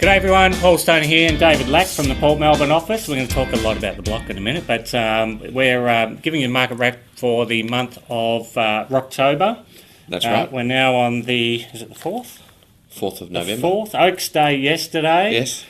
G'day everyone, Paul Stone here and David Lack from the Port Melbourne office. We're going to talk a lot about the block in a minute, but we're giving you a market wrap for the month of Rocktober. That's right. We're now on the, is it the 4th? 4th of November. The 4th, Oaks Day yesterday. Yes.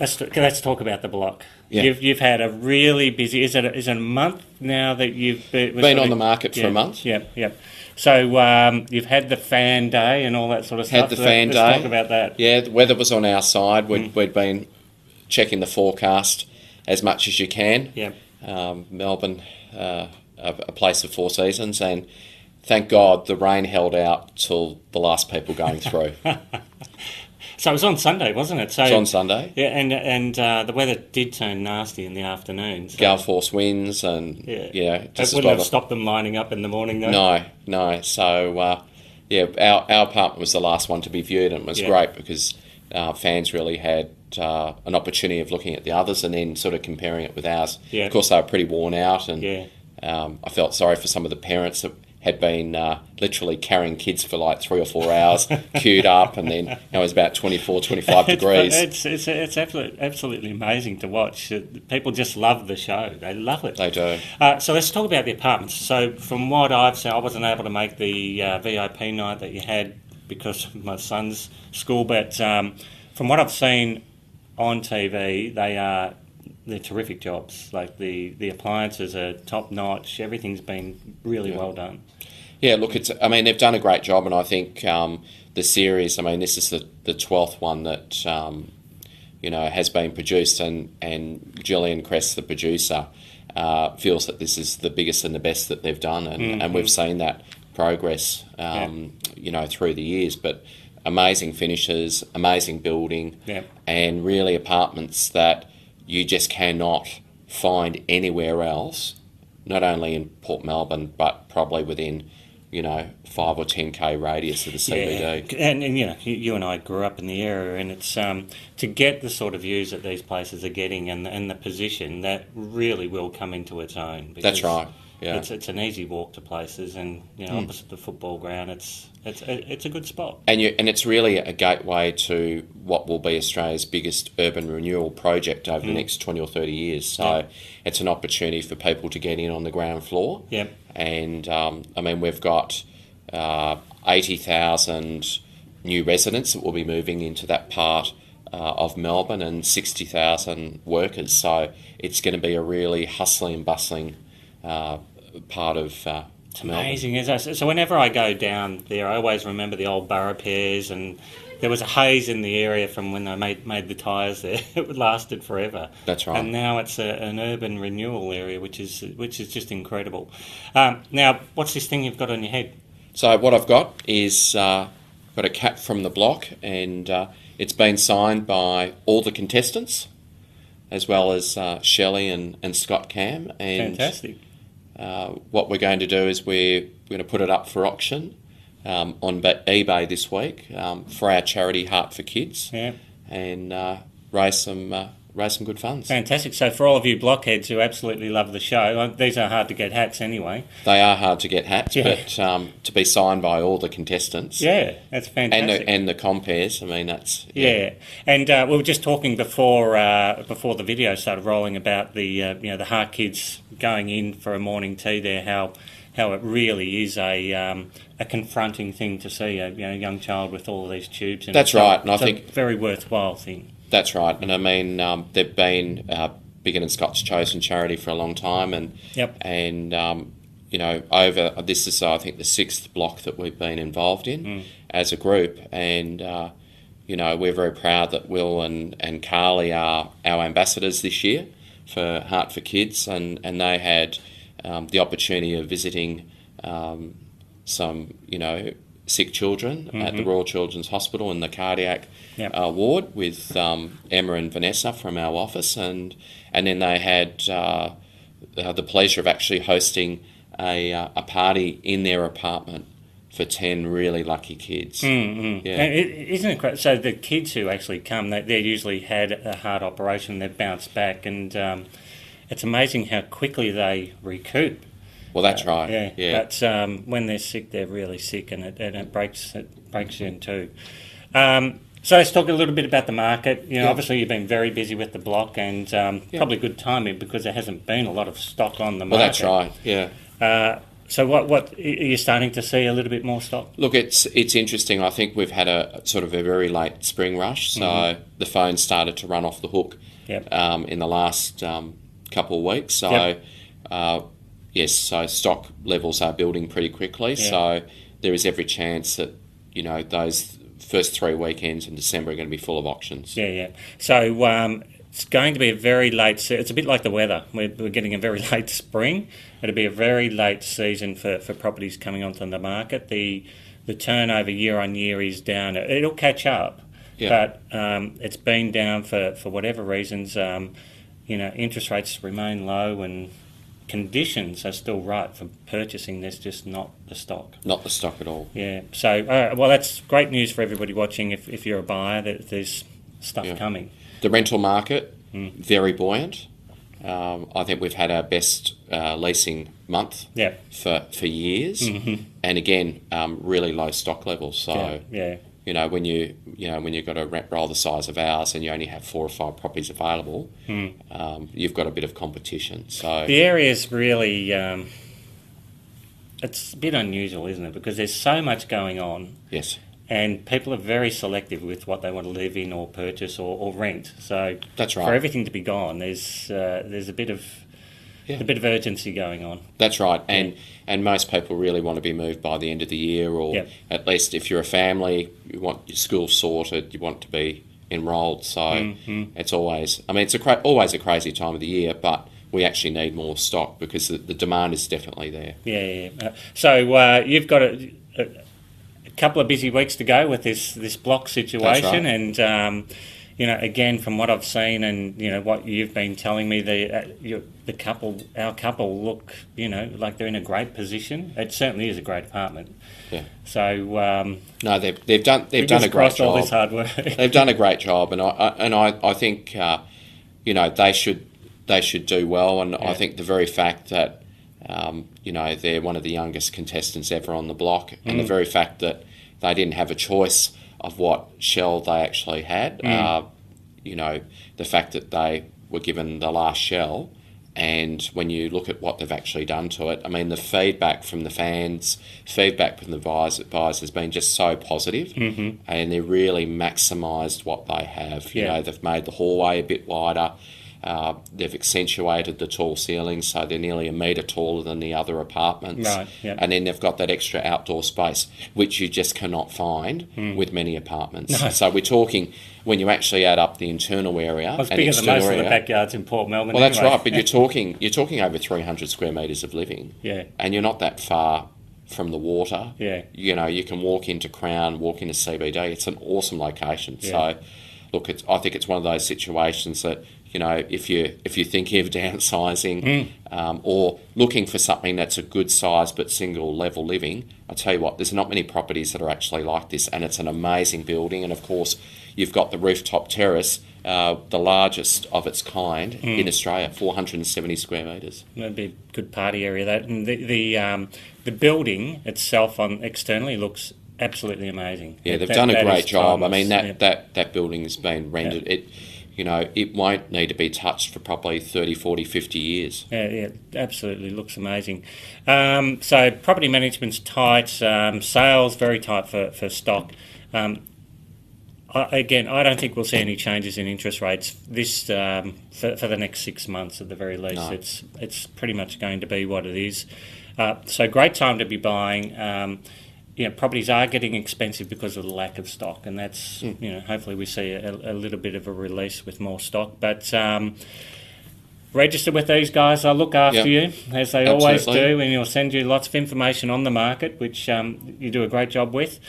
Let's talk about the block. Yeah. You've had a really busy, is it a month now that you've been on the market for a month? Yep. So you've had the fan day and all that sort of stuff. Had the fan day. Let's talk about that. Yeah, the weather was on our side. We'd been checking the forecast as much as you can. Yep. Melbourne, a place of four seasons, and thank God the rain held out till the last people going through. So it was on Sunday, wasn't it? So it was on Sunday. Yeah, and the weather did turn nasty in the afternoon. So. Gale force winds and, It wouldn't have stopped them lining up in the morning, though? No. So, our apartment was the last one to be viewed, and it was great because fans really had an opportunity of looking at the others and then sort of comparing it with ours. Yeah. Of course, they were pretty worn out, and I felt sorry for some of the parents that had been literally carrying kids for like 3 or 4 hours, queued up, and then it was about 24, 25 degrees. It's absolutely amazing to watch. People just love the show. They love it. They do. So let's talk about the apartments. So from what I've seen, I wasn't able to make the VIP night that you had because of my son's school, but from what I've seen on TV, they're terrific jobs. Like the appliances are top notch. Everything's been really well done. Yeah, look, they've done a great job, and I think the series. This is the 12th one that has been produced, and Gillian Crest, the producer, feels that this is the biggest and the best that they've done, and we've seen that progress, through the years. But amazing finishes, amazing building, and really apartments that you just cannot find anywhere else, not only in Port Melbourne, but probably within, 5 or 10k radius of the CBD. Yeah. And you and I grew up in the area, and it's to get the sort of views that these places are getting and the position, that really will come into its own. That's right. Yeah. It's an easy walk to places, and opposite the football ground, it's a good spot. And it's really a gateway to what will be Australia's biggest urban renewal project over the next 20 or 30 years. So it's an opportunity for people to get in on the ground floor. Yep. And we've got 80,000 new residents that will be moving into that part of Melbourne, and 60,000 workers. So it's going to be a really hustling and bustling part of it's amazing, isn't it? So whenever I go down there, I always remember the old Borough Pears, and there was a haze in the area from when they made the tyres there. It lasted forever. That's right. And now it's an urban renewal area, which is just incredible. Now, what's this thing you've got on your head? So what I've got is got a cap from the block, and it's been signed by all the contestants, as well as Shelley and Scott Cam. And fantastic. What we're going to do is we're going to put it up for auction on eBay this week for our charity Heart for Kids, and raise some good funds. Fantastic. So for all of you blockheads who absolutely love the show, these are hard to get hats anyway. They are hard to get hats, but to be signed by all the contestants. Yeah, that's fantastic. And the compares, that's... Yeah. And we were just talking before the video started rolling about the Heart Kids going in for a morning tea there, how it really is a confronting thing to see, a young child with all of these tubes. And that's right. And I think a very worthwhile thing. That's right, and they've been Biggin and Scott's chosen charity for a long time, and over this is I think the 6th block that we've been involved in as a group, and we're very proud that Will and Carly are our ambassadors this year for Heart for Kids, and they had the opportunity of visiting some sick children at the Royal Children's Hospital in the cardiac ward with Emma and Vanessa from our office, and then they had the pleasure of actually hosting a party in their apartment for 10 really lucky kids. Yeah. Isn't it great? So the kids who actually come, they usually had a heart operation, they've bounced back, and it's amazing how quickly they recoup. Well, that's right. Yeah. But when they're sick, they're really sick, and it breaks you in two. So let's talk a little bit about the market. Yeah. Obviously you've been very busy with the block, and probably good timing because there hasn't been a lot of stock on the market. Well, that's right. Yeah. So what are you starting to see a little bit more stock? Look, it's interesting. I think we've had a sort of a very late spring rush, so the phone started to run off the hook. Yep. In the last couple of weeks. So yes, so stock levels are building pretty quickly. Yeah. So there is every chance that those first 3 weekends in December are going to be full of auctions. Yeah. So it's going to be a very late. It's a bit like the weather. We're getting a very late spring. It'll be a very late season for properties coming onto the market. The turnover year on year is down. It'll catch up, but it's been down for whatever reasons. Interest rates remain low and conditions are still right for purchasing. There's just not the stock. Not the stock at all. Yeah. So well, that's great news for everybody watching. If you're a buyer, that there's stuff coming. The rental market, very buoyant. I think we've had our best leasing month for years, and again, really low stock levels. So when you've got a rent roll the size of ours and you only have 4 or 5 properties available, you've got a bit of competition. So the area is really it's a bit unusual, isn't it? Because there's so much going on. Yes. And people are very selective with what they want to live in or purchase or rent. So that's right. For everything to be gone, there's a bit of urgency going on. That's right, and most people really want to be moved by the end of the year, or at least if you're a family, you want your school sorted, you want to be enrolled. So it's always, it's always a crazy time of the year, but we actually need more stock because the demand is definitely there. Yeah. So you've got a couple of busy weeks to go with this block situation, right. And again, from what I've seen and what you've been telling me, our couple look like they're in a great position. It certainly is a great apartment. Yeah. So no, they've done a great job. All this hard work. They've done a great job, and I think they should do well, and I think the very fact that they're one of the youngest contestants ever on the block, and the very fact that they didn't have a choice of what shell they actually had. The fact that they were given the last shell, and when you look at what they've actually done to it, the feedback from the fans, feedback from the buyers has been just so positive, and they've really maximised what they have. They've made the hallway a bit wider. They've accentuated the tall ceilings, so they're nearly a metre taller than the other apartments. Right, yep. And then they've got that extra outdoor space, which you just cannot find with many apartments. No. So we're talking, when you actually add up the internal area it's bigger than most of the backyards in Port Melbourne. Well, that's right, but you're talking over 300 square metres of living. Yeah. And you're not that far from the water. Yeah. You can walk into Crown, walk into CBD. It's an awesome location. Yeah. So, look, I think it's one of those situations that, if you're thinking of downsizing or looking for something that's a good size but single level living, I tell you what, there's not many properties that are actually like this, and it's an amazing building. And of course, you've got the rooftop terrace, the largest of its kind in Australia, 470 square metres. That'd be a good party area. That and the building itself externally looks absolutely amazing. Yeah, they've done a great job. That building has been rendered. It won't need to be touched for probably 30, 40, 50 years. Yeah, it absolutely looks amazing. So property management's tight, sales very tight for stock. I don't think we'll see any changes in interest rates for the next 6 months at the very least. No. It's pretty much going to be what it is. So great time to be buying. Properties are getting expensive because of the lack of stock, and that's, hopefully we see a little bit of a release with more stock. But register with these guys. They'll look after you, as they always do, and they'll send you lots of information on the market, which you do a great job with.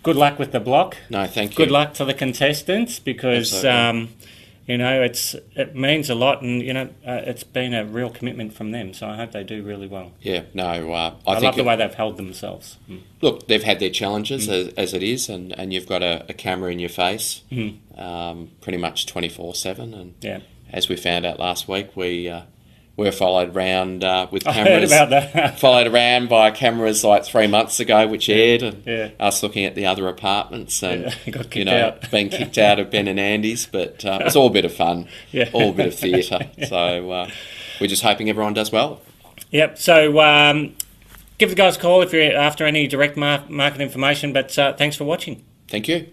Good luck with the block. No, thank you. Good luck to the contestants, because it means a lot, and it's been a real commitment from them. So I hope they do really well. Yeah, no, I love the way they've held themselves. Look, they've had their challenges as it is, and you've got a camera in your face, pretty much 24/7. And as we found out last week, we were followed around with I heard cameras. about that. Followed around by cameras like 3 months ago, which aired, and Yeah. us looking at the other apartments and Got kicked out. being kicked out of Ben and Andy's. But it was all a bit of fun, Yeah. all a bit of theatre. So we're just hoping everyone does well. Yep. So give the guys a call if you're after any direct market information. But thanks for watching. Thank you.